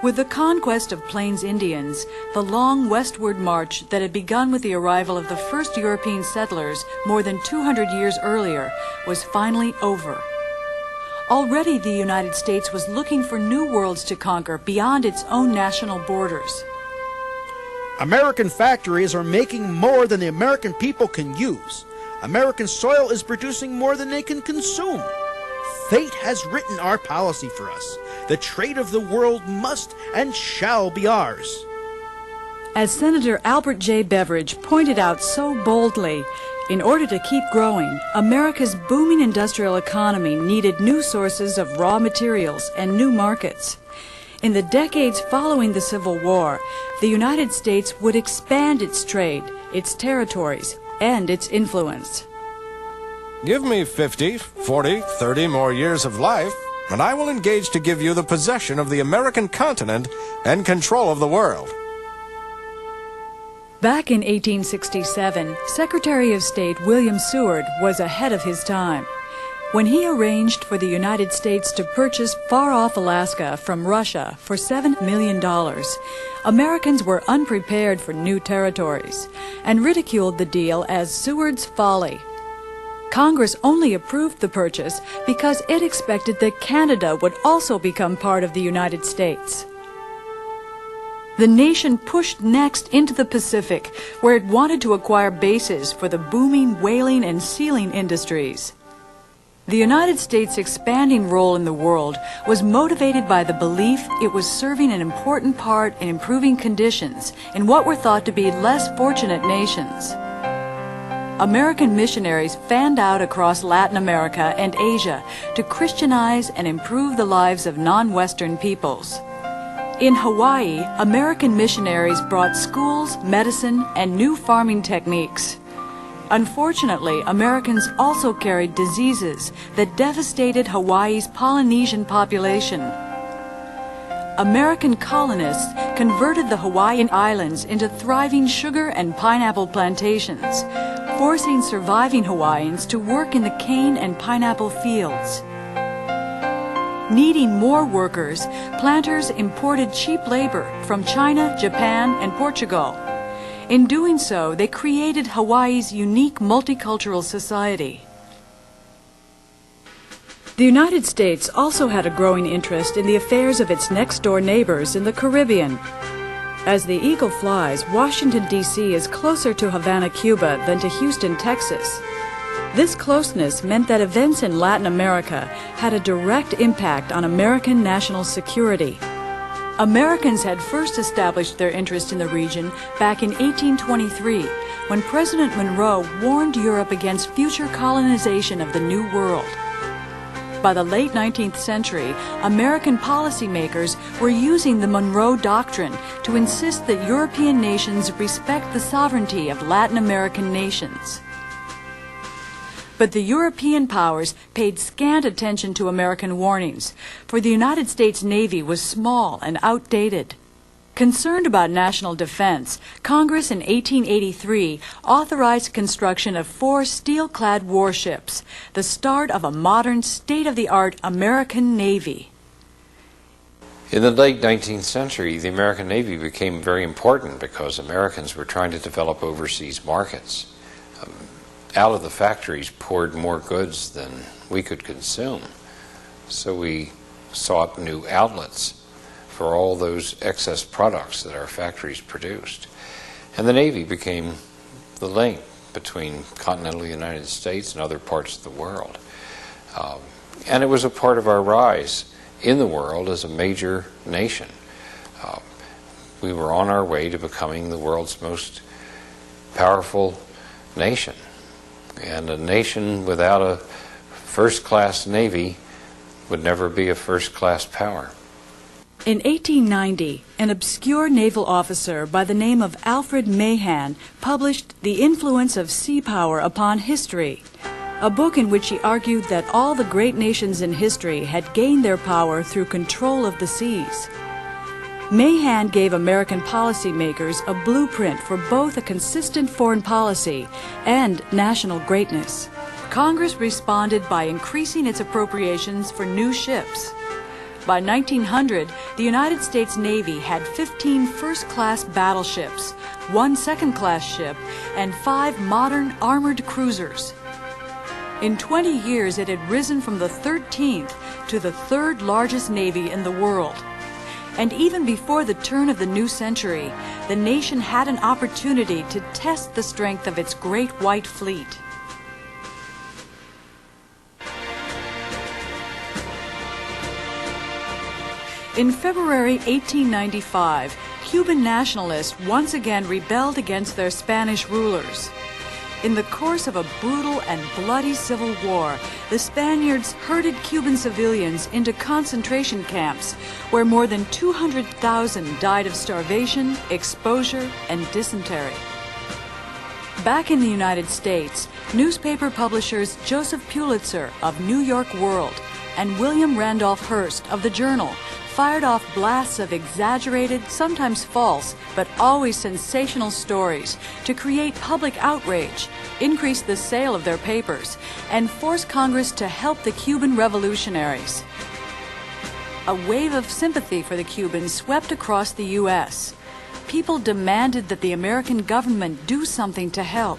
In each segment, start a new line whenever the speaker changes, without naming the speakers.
With the conquest of Plains Indians, the long westward march that had begun with the arrival of the first European settlers more than 200 years earlier was finally over. Already the United States was looking for new worlds to conquer beyond its own national borders.
American factories are making more than the American people can use. American soil is producing more than they can consume. Fate has written our policy for us. The trade of the world must and shall be ours.
As Senator Albert J. Beveridge pointed out so boldly, in order to keep growing, America's booming industrial economy needed new sources of raw materials and new markets. In the decades following the Civil War, the United States would expand its trade, its territories, and its influence.
Give me 50, 40, 30 more years of life, and I will engage to give you the possession of the American continent and control of the world.
Back in 1867, Secretary of State William Seward was ahead of his time. When he arranged for the United States to purchase far-off Alaska from Russia for $7 million, Americans were unprepared for new territories and ridiculed the deal as Seward's folly. Congress only approved the purchase because it expected that Canada would also become part of the United States. The nation pushed next into the Pacific, where it wanted to acquire bases for the booming whaling and sealing industries. The United States' expanding role in the world was motivated by the belief it was serving an important part in improving conditions in what were thought to be less fortunate nations. American missionaries fanned out across Latin America and Asia to Christianize and improve the lives of non-Western peoples. In Hawaii, American missionaries brought schools, medicine, and new farming techniques. Unfortunately, Americans also carried diseases that devastated Hawaii's Polynesian population. American colonists converted the Hawaiian Islands into thriving sugar and pineapple plantations, forcing surviving Hawaiians to work in the cane and pineapple fields. Needing more workers, planters imported cheap labor from China, Japan, and Portugal. In doing so, they created Hawaii's unique multicultural society. The United States also had a growing interest in the affairs of its next-door neighbors in the Caribbean. As the eagle flies, Washington, D.C. is closer to Havana, Cuba than to Houston, Texas. This closeness meant that events in Latin America had a direct impact on American national security. Americans had first established their interest in the region back in 1823, when President Monroe warned Europe against future colonization of the New World. By the late 19th century, American policymakers were using the Monroe Doctrine to insist that European nations respect the sovereignty of Latin American nations. But the European powers paid scant attention to American warnings, for the United States Navy was small and outdated. Concerned about national defense, Congress in 1883 authorized construction of 4 steel-clad warships, the start of a modern, state-of-the-art American Navy.
In the late 19th century, the American Navy became very important because Americans were trying to develop overseas markets. Out of the factories poured more goods than we could consume. So we sought new outlets for all those excess products that our factories produced. And the Navy became the link between continental United States and other parts of the world. And it was a part of our rise in the world as a major nation. We were on our way to becoming the world's most powerful nation. And a nation without a first-class Navy would never be a first-class power.
In 1890, an obscure naval officer by the name of Alfred Mahan published The Influence of Sea Power Upon History, a book in which he argued that all the great nations in history had gained their power through control of the seas. Mahan gave American policymakers a blueprint for both a consistent foreign policy and national greatness. Congress responded by increasing its appropriations for new ships. By 1900, the United States Navy had 15 first-class battleships, 1 second-class ship, and 5 modern armored cruisers. In 20 years, it had risen from the 13th to the 3rd largest navy in the world. And even before the turn of the new century, the nation had an opportunity to test the strength of its Great White Fleet. In February 1895, Cuban nationalists once again rebelled against their Spanish rulers. In the course of a brutal and bloody civil war, the Spaniards herded Cuban civilians into concentration camps where more than 200,000 died of starvation, exposure, and dysentery. Back in the United States, newspaper publishers Joseph Pulitzer of New York World and William Randolph Hearst of the Journal fired off blasts of exaggerated, sometimes false, but always sensational stories to create public outrage, increase the sale of their papers, and force Congress to help the Cuban revolutionaries. A wave of sympathy for the Cubans swept across the U.S. People demanded that the American government do something to help.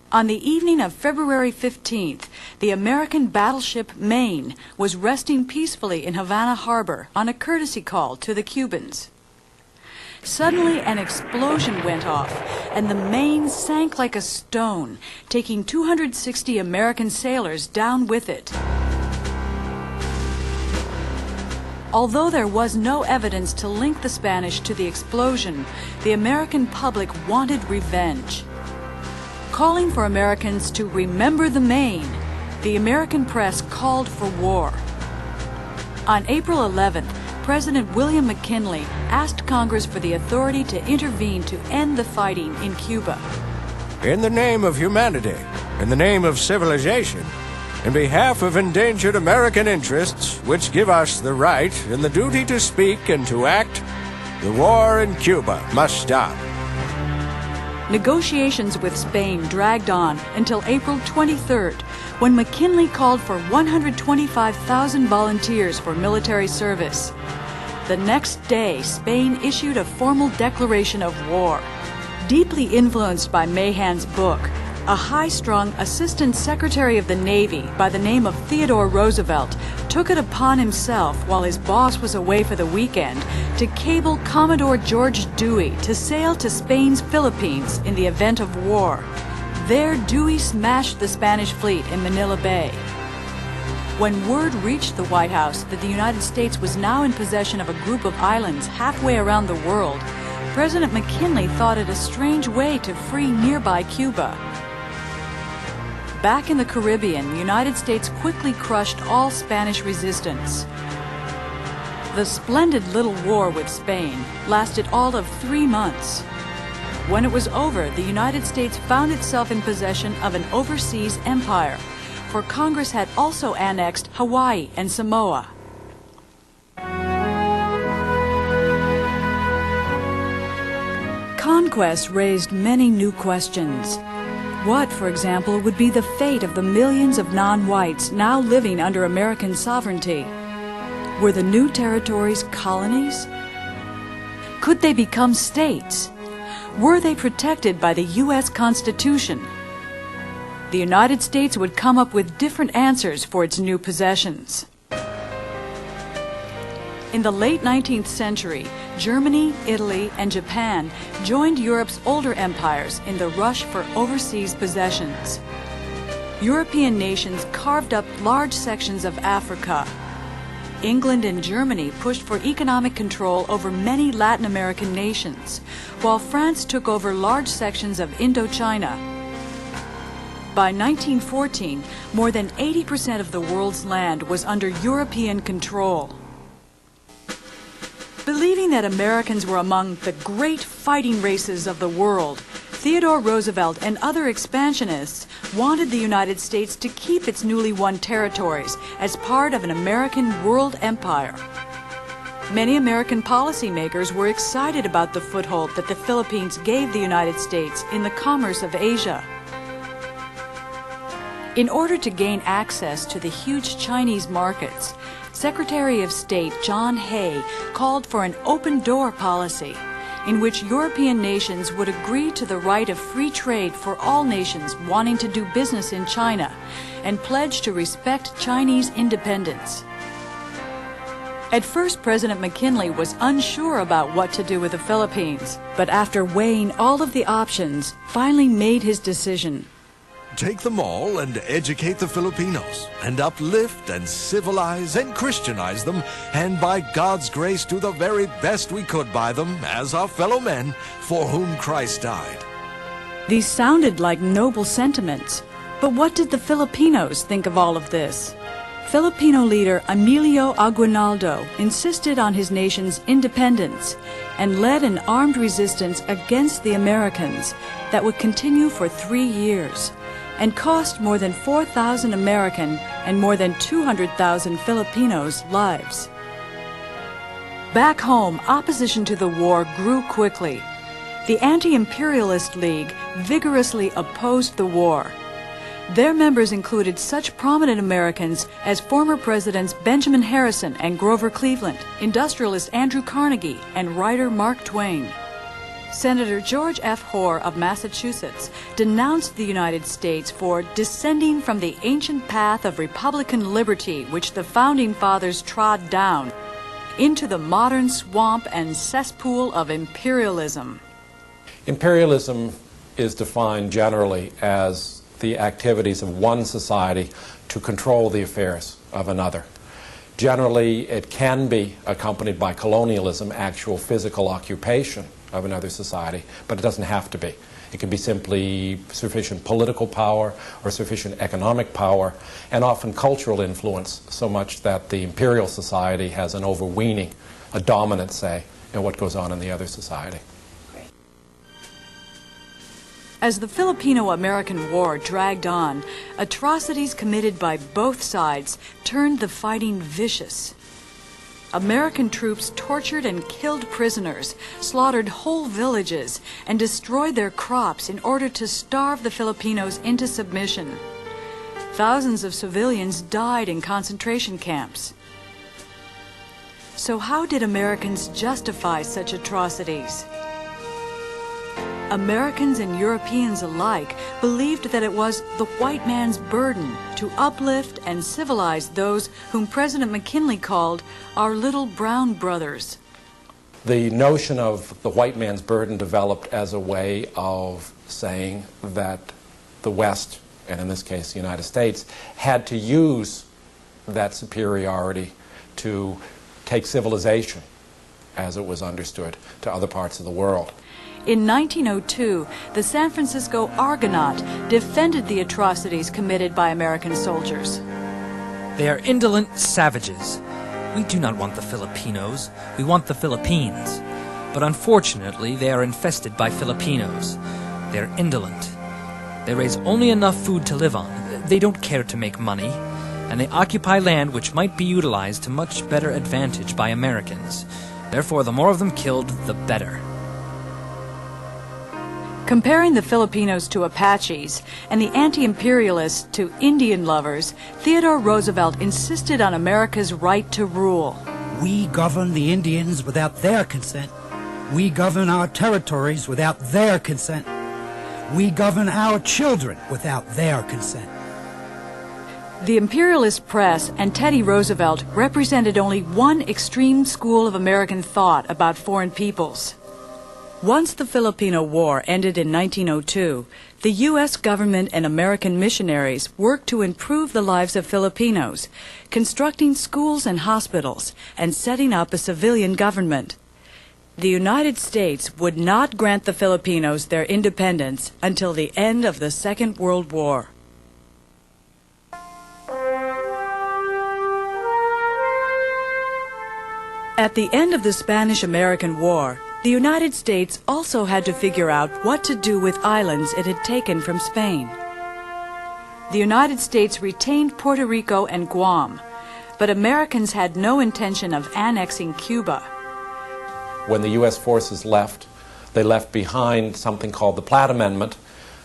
On the evening of February 15th, the American battleship Maine was resting peacefully in Havana Harbor on a courtesy call to the Cubans. Suddenly, an explosion went off, and the Maine sank like a stone, taking 260 American sailors down with it. Although there was no evidence to link the Spanish to the explosion, the American public wanted revenge. Calling for Americans to remember the Maine, the American press called for war. On April 11th, President William McKinley asked Congress for the authority to intervene to end the fighting in Cuba.
In the name of humanity, in the name of civilization, in behalf of endangered American interests, which give us the right and the duty to speak and to act, the war in Cuba must stop.
Negotiations with Spain dragged on until April 23rd, when McKinley called for 125,000 volunteers for military service. The next day, Spain issued a formal declaration of war. Deeply influenced by Mahan's book, a high-strung Assistant Secretary of the Navy by the name of Theodore Roosevelt took it upon himself, while his boss was away for the weekend, to cable Commodore George Dewey to sail to Spain's Philippines in the event of war. There, Dewey smashed the Spanish fleet in Manila Bay. When word reached the White House that the United States was now in possession of a group of islands halfway around the world, President McKinley thought it a strange way to free nearby Cuba. Back in the Caribbean, the United States quickly crushed all Spanish resistance. The splendid little war with Spain lasted all of 3 months. When it was over, the United States found itself in possession of an overseas empire, for Congress had also annexed Hawaii and Samoa. Conquest raised many new questions. What, for example, would be the fate of the millions of non-whites now living under American sovereignty? Were the new territories colonies? Could they become states? Were they protected by the U.S. Constitution? The United States would come up with different answers for its new possessions. In the late 19th century, Germany, Italy, and Japan joined Europe's older empires in the rush for overseas possessions. European nations carved up large sections of Africa. England and Germany pushed for economic control over many Latin American nations, while France took over large sections of Indochina. By 1914, more than 80% of the world's land was under European control. Believing that Americans were among the great fighting races of the world, Theodore Roosevelt and other expansionists wanted the United States to keep its newly won territories as part of an American world empire. Many American policymakers were excited about the foothold that the Philippines gave the United States in the commerce of Asia. In order to gain access to the huge Chinese markets, Secretary of State John Hay called for an open-door policy in which European nations would agree to the right of free trade for all nations wanting to do business in China and pledge to respect Chinese independence. At first, President McKinley was unsure about what to do with the Philippines, but after weighing all of the options, finally made his decision.
Take them all and educate the Filipinos, and uplift and civilize and Christianize them, and by God's grace do the very best we could by them as our fellow men for whom Christ died.
These sounded like noble sentiments, but what did the Filipinos think of all of this? Filipino leader Emilio Aguinaldo insisted on his nation's independence and led an armed resistance against the Americans that would continue for 3 years and cost more than 4,000 American and more than 200,000 Filipinos lives. Back home, opposition to the war grew quickly. The Anti-Imperialist League vigorously opposed the war. Their members included such prominent Americans as former Presidents Benjamin Harrison and Grover Cleveland, industrialist Andrew Carnegie, and writer Mark Twain. Senator George F. Hoar of Massachusetts denounced the United States for descending from the ancient path of Republican liberty which the Founding Fathers trod down into the modern swamp and cesspool of imperialism.
Imperialism is defined generally as the activities of one society to control the affairs of another. Generally, it can be accompanied by colonialism, actual physical occupation of another society, but it doesn't have to be. It can be simply sufficient political power or sufficient economic power, and often cultural influence, so much that the imperial society has an overweening, a dominant say in what goes on in the other society.
As the Filipino-American War dragged on, atrocities committed by both sides turned the fighting vicious. American troops tortured and killed prisoners, slaughtered whole villages, and destroyed their crops in order to starve the Filipinos into submission. Thousands of civilians died in concentration camps. So how did Americans justify such atrocities? Americans and Europeans alike believed that it was the white man's burden to uplift and civilize those whom President McKinley called our little brown brothers.
The notion of the white man's burden developed as a way of saying that the West, and in this case the United States, had to use that superiority to take civilization, as it was understood, to other parts of the world.
In 1902, the San Francisco Argonaut defended the atrocities committed by American soldiers.
They are indolent savages. We do not want the Filipinos, we want the Philippines. But unfortunately, they are infested by Filipinos. They are indolent. They raise only enough food to live on. They don't care to make money. And they occupy land which might be utilized to much better advantage by Americans. Therefore, the more of them killed, the better.
Comparing the Filipinos to Apaches and the anti-imperialists to Indian lovers, Theodore Roosevelt insisted on America's right to rule.
We govern the Indians without their consent. We govern our territories without their consent. We govern our children without their consent.
The imperialist press and Teddy Roosevelt represented only one extreme school of American thought about foreign peoples. Once the Filipino War ended in 1902, the U.S. government and American missionaries worked to improve the lives of Filipinos, constructing schools and hospitals, and setting up a civilian government. The United States would not grant the Filipinos their independence until the end of the Second World War. At the end of the Spanish-American War, the United States also had to figure out what to do with islands it had taken from Spain. The United States retained Puerto Rico and Guam, but Americans had no intention of annexing Cuba.
When the U.S. forces left, they left behind something called the Platt Amendment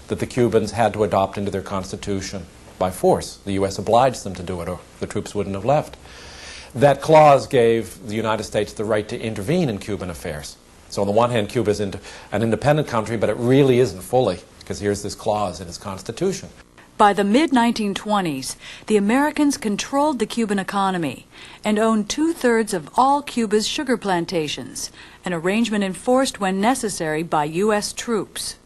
that the Cubans had to adopt into their constitution by force. The U.S. obliged them to do it, or the troops wouldn't have left. That clause gave the United States the right to intervene in Cuban affairs. So on the one hand, Cuba is an independent country, but it really isn't fully, because here's this clause in its constitution.
By the mid-1920s, the Americans controlled the Cuban economy and owned 2/3 of all Cuba's sugar plantations, an arrangement enforced when necessary by U.S. troops.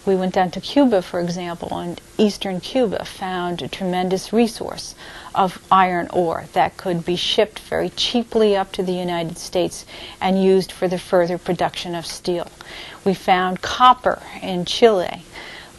We went down to Cuba, for example, and eastern Cuba found a tremendous resource of iron ore that could be shipped very cheaply up to the United States and used for the further production of steel. We found copper in Chile.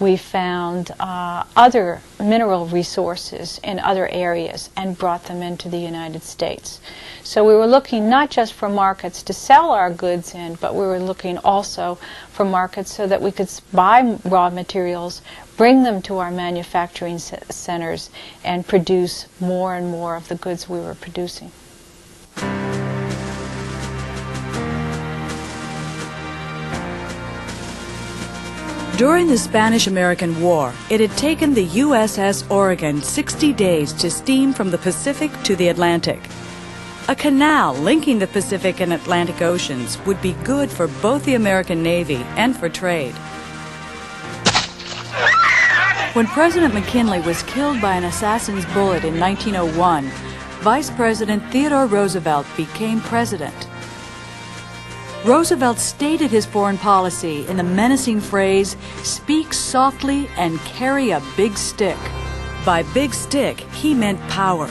We found other mineral resources in other areas and brought them into the United States. So we were looking not just for markets to sell our goods in, but we were looking also for markets so that we could buy raw materials, bring them to our manufacturing centers, and produce more and more of the goods we were producing.
During the Spanish-American War, it had taken the USS Oregon 60 days to steam from the Pacific to the Atlantic. A canal linking the Pacific and Atlantic Oceans would be good for both the American Navy and for trade. When President McKinley was killed by an assassin's bullet in 1901, Vice President Theodore Roosevelt became president. Roosevelt stated his foreign policy in the menacing phrase, "Speak softly and carry a big stick." By big stick, he meant power,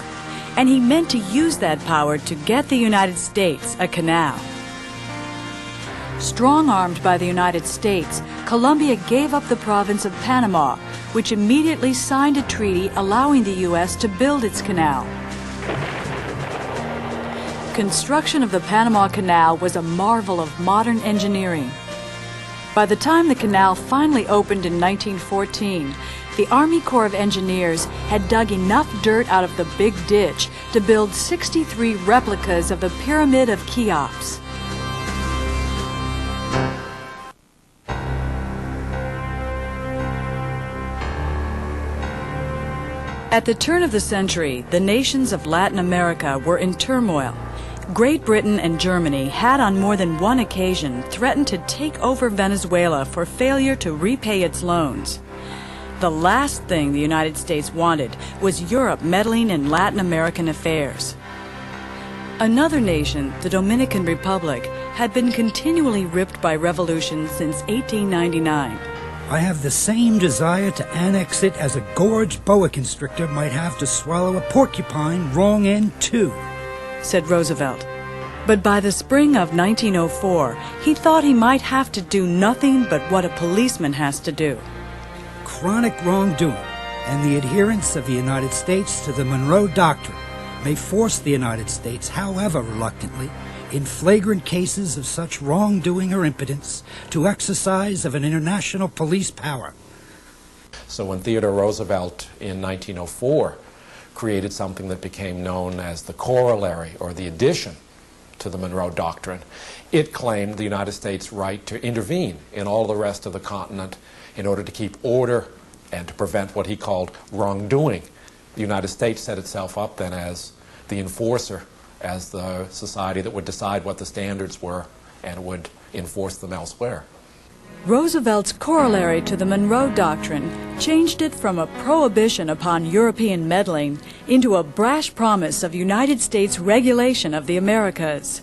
and he meant to use that power to get the United States a canal. Strong-armed by the United States, Colombia gave up the province of Panama, which immediately signed a treaty allowing the U.S. to build its canal. Construction of the Panama Canal was a marvel of modern engineering. By the time the canal finally opened in 1914, the Army Corps of Engineers had dug enough dirt out of the Big Ditch to build 63 replicas of the Pyramid of Cheops. At the turn of the century, the nations of Latin America were in turmoil. Great Britain and Germany had on more than one occasion threatened to take over Venezuela for failure to repay its loans. The last thing the United States wanted was Europe meddling in Latin American affairs. Another nation, the Dominican Republic, had been continually ripped by revolutions since 1899.
I have the same desire to annex it as a gorged boa constrictor might have to swallow a porcupine wrong end too,
said Roosevelt. But by the spring of 1904, he thought he might have to do nothing but what a policeman has to do.
Chronic wrongdoing and the adherence of the United States to the Monroe Doctrine may force the United States, however reluctantly, in flagrant cases of such wrongdoing or impotence, to exercise of an international police power.
So when Theodore Roosevelt in 1904 created something that became known as the corollary or the addition to the Monroe Doctrine, it claimed the United States' right to intervene in all the rest of the continent in order to keep order and to prevent what he called wrongdoing. The United States set itself up then as the enforcer, as the society that would decide what the standards were and would enforce them elsewhere.
Roosevelt's corollary to the Monroe Doctrine changed it from a prohibition upon European meddling into a brash promise of United States regulation of the Americas.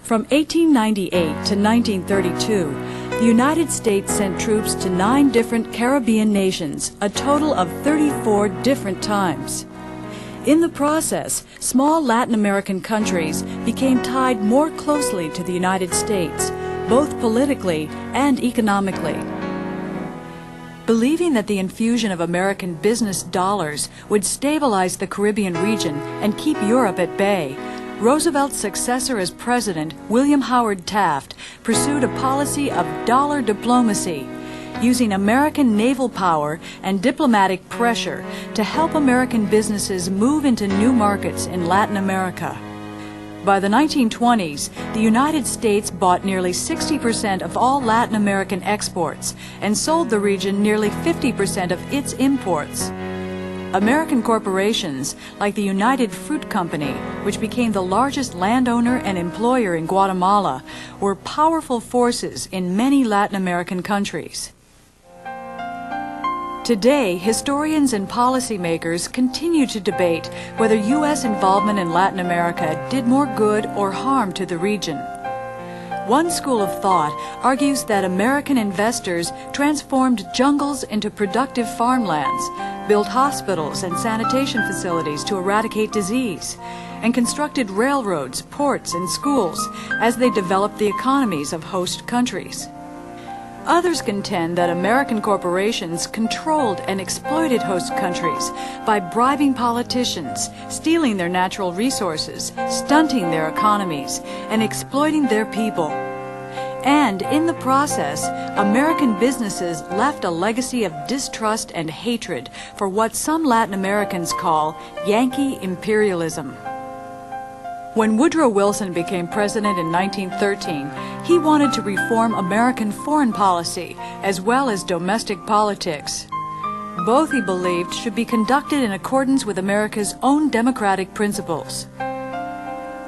From 1898 to 1932, the United States sent troops to 9 different Caribbean nations, a total of 34 different times. In the process, small Latin American countries became tied more closely to the United States, both politically and economically. Believing that the infusion of American business dollars would stabilize the Caribbean region and keep Europe at bay, Roosevelt's successor as president, William Howard Taft, pursued a policy of dollar diplomacy, using American naval power and diplomatic pressure to help American businesses move into new markets in Latin America. By the 1920s, the United States bought nearly 60% of all Latin American exports and sold the region nearly 50% of its imports. American corporations, like the United Fruit Company, which became the largest landowner and employer in Guatemala, were powerful forces in many Latin American countries. Today, historians and policymakers continue to debate whether U.S. involvement in Latin America did more good or harm to the region. One school of thought argues that American investors transformed jungles into productive farmlands, built hospitals and sanitation facilities to eradicate disease, and constructed railroads, ports, and schools as they developed the economies of host countries. Others contend that American corporations controlled and exploited host countries by bribing politicians, stealing their natural resources, stunting their economies, and exploiting their people. And in the process, American businesses left a legacy of distrust and hatred for what some Latin Americans call Yankee imperialism. When Woodrow Wilson became president in 1913, he wanted to reform American foreign policy as well as domestic politics. Both, he believed, should be conducted in accordance with America's own democratic principles.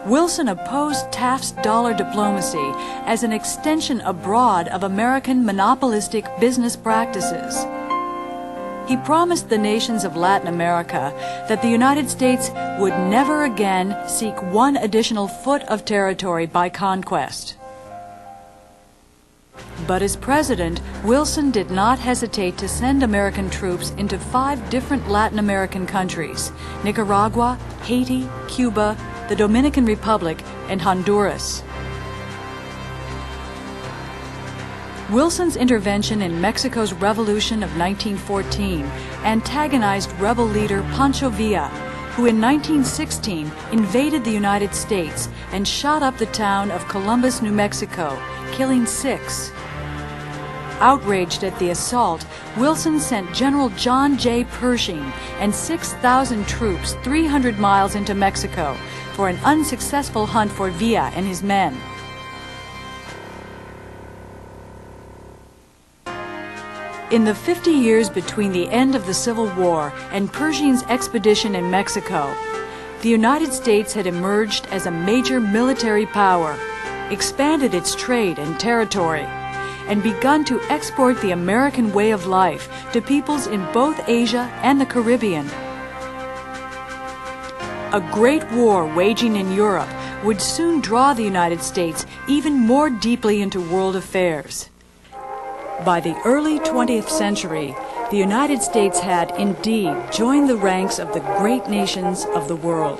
Wilson opposed Taft's dollar diplomacy as an extension abroad of American monopolistic business practices. He promised the nations of Latin America that the United States would never again seek one additional foot of territory by conquest. But as president, Wilson did not hesitate to send American troops into 5 different Latin American countries: Nicaragua, Haiti, Cuba, the Dominican Republic, and Honduras. Wilson's intervention in Mexico's Revolution of 1914 antagonized rebel leader Pancho Villa, who in 1916 invaded the United States and shot up the town of Columbus, New Mexico, killing 6. Outraged at the assault, Wilson sent General John J. Pershing and 6,000 troops 300 miles into Mexico for an unsuccessful hunt for Villa and his men. In the 50 years between the end of the Civil War and Pershing's expedition in Mexico, the United States had emerged as a major military power, expanded its trade and territory, and begun to export the American way of life to peoples in both Asia and the Caribbean. A great war waging in Europe would soon draw the United States even more deeply into world affairs. By the early 20th century, the United States had indeed joined the ranks of the great nations of the world.